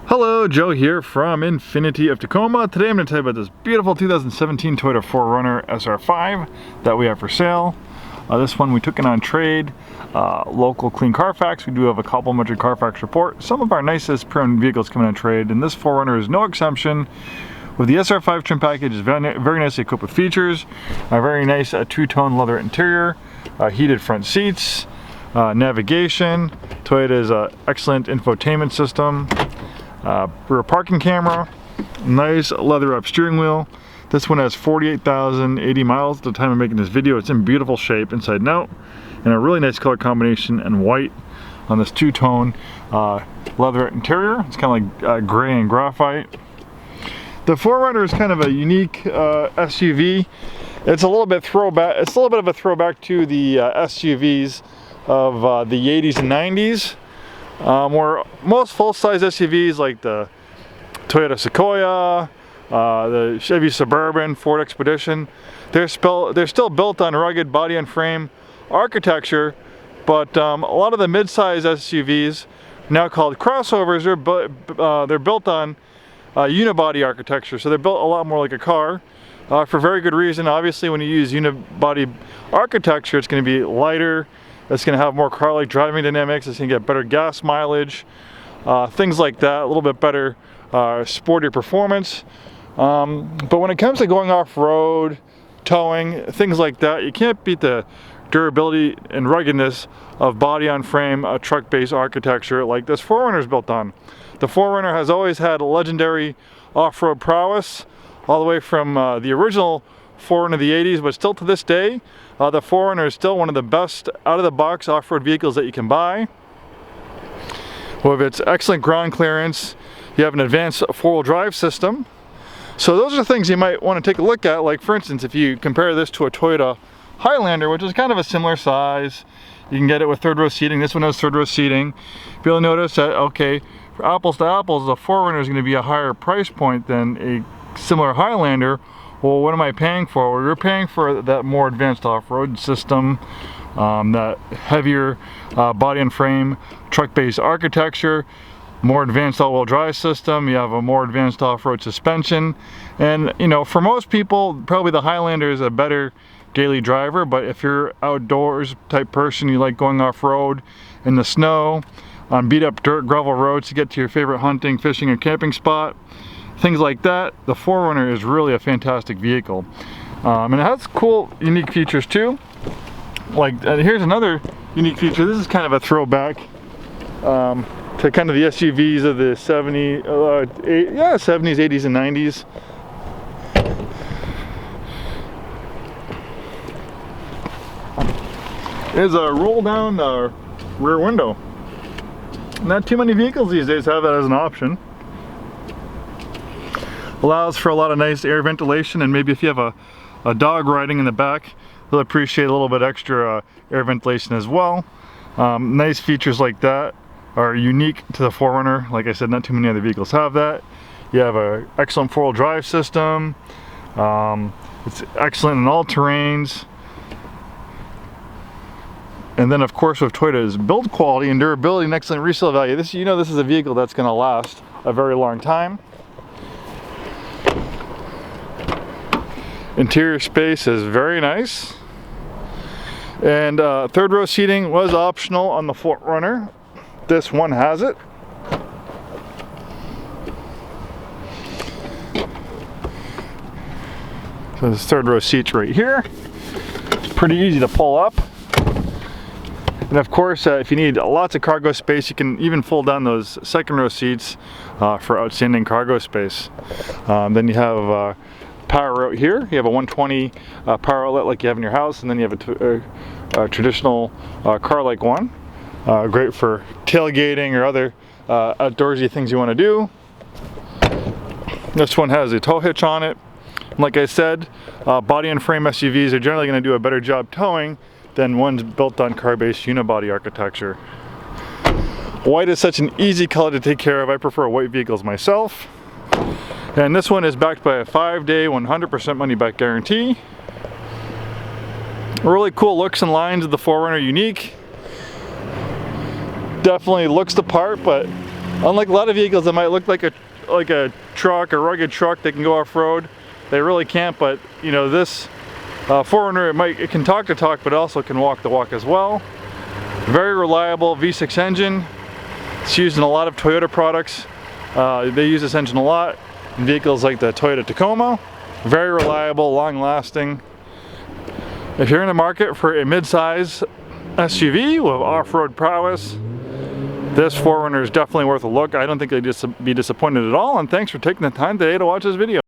Hello, Joe here from Infinity of Tacoma. Today I'm going to tell you about this beautiful 2017 Toyota 4Runner SR5 that we have for sale. This one we took in on trade, local clean Carfax. We do have a complimentary Carfax report. Some of our nicest pre-owned vehicles coming on trade, and this 4Runner is no exception. With the SR5 trim package, is very nicely equipped with features. A very nice two-tone leather interior, heated front seats, navigation. Toyota's excellent infotainment system. Rear parking camera, nice leather up steering wheel. This one has 48,080 miles at the time of making this video. It's in beautiful shape inside and out, and a really nice color combination and white on this two-tone leather interior. It's kind of like gray and graphite. The 4Runner is kind of a unique SUV. It's a little bit throwback. It's a little bit of a throwback to the SUVs of the 80s and 90s. Where most full-size SUVs like the Toyota Sequoia, the Chevy Suburban, Ford Expedition, they're still built on rugged body and frame architecture, but a lot of the mid-size SUVs, now called crossovers, they're built on unibody architecture, so they're built a lot more like a car, for very good reason. Obviously, when you use unibody architecture, it's going to be lighter. It's going to have more car-like driving dynamics. It's going to get better gas mileage, things like that, a little bit better sportier performance. But when it comes to going off-road, towing, things like that, you can't beat the durability and ruggedness of body-on-frame truck-based architecture like this 4Runner is built on. The 4Runner has always had legendary off-road prowess, all the way from the original 4Runner of the 80s, but still to this day, the 4Runner is still one of the best out-of-the-box off-road vehicles that you can buy. With its excellent ground clearance, you have an advanced four-wheel drive system. So those are things you might want to take a look at. Like, for instance, if you compare this to a Toyota Highlander, which is kind of a similar size, you can get it with third-row seating. This one has third-row seating. You'll notice that, okay, for apples to apples, the 4Runner is going to be a higher price point than a similar Highlander. Well, what am I paying for? Well, you're paying for that more advanced off-road system, that heavier body and frame truck-based architecture, more advanced all-wheel drive system. You have a more advanced off-road suspension, and you know, for most people, probably the Highlander is a better daily driver. But if you're outdoors type person, you like going off-road in the snow, on beat-up dirt gravel roads to get to your favorite hunting, fishing, or camping spot, things like that, the 4Runner is really a fantastic vehicle. And it has cool, unique features too. Like, here's another unique feature. This is kind of a throwback to kind of the SUVs of the 70s, 80s, and 90s. There's a roll-down rear window. Not too many vehicles these days have that as an option. Allows for a lot of nice air ventilation, and maybe if you have a dog riding in the back, they'll appreciate a little bit extra air ventilation as well. Nice features like that are unique to the 4Runner. Like I said, not too many other vehicles have that. You have an excellent four-wheel drive system. It's excellent in all terrains. And then, of course, with Toyota's build quality and durability and excellent resale value, this is a vehicle that's going to last a very long time. Interior space is very nice, and third row seating was optional on the 4Runner. This one has it. So this third row seat's right here. It's pretty easy to pull up, and of course, if you need lots of cargo space, you can even fold down those second row seats for outstanding cargo space. Then you have power out here. You have a 120 power outlet like you have in your house, and then you have a traditional car-like one. Great for tailgating or other outdoorsy things you want to do. This one has a tow hitch on it. And like I said, body and frame SUVs are generally going to do a better job towing than ones built on car-based unibody architecture. White is such an easy color to take care of. I prefer white vehicles myself. And this one is backed by a 5-day, 100% money-back guarantee. Really cool looks and lines of the 4Runner, unique. Definitely looks the part, but Unlike a lot of vehicles that might look like a truck, a rugged truck that can go off-road, they really can't. But you know, this 4Runner, it can talk the talk, but also can walk the walk as well. Very reliable V6 engine. It's used in a lot of Toyota products. They use this engine a lot in vehicles like the Toyota Tacoma. Very reliable, long-lasting. If you're in the market for a mid-size SUV with off-road prowess, this 4Runner is definitely worth a look. I don't think they'd be disappointed at all, and thanks for taking the time today to watch this video.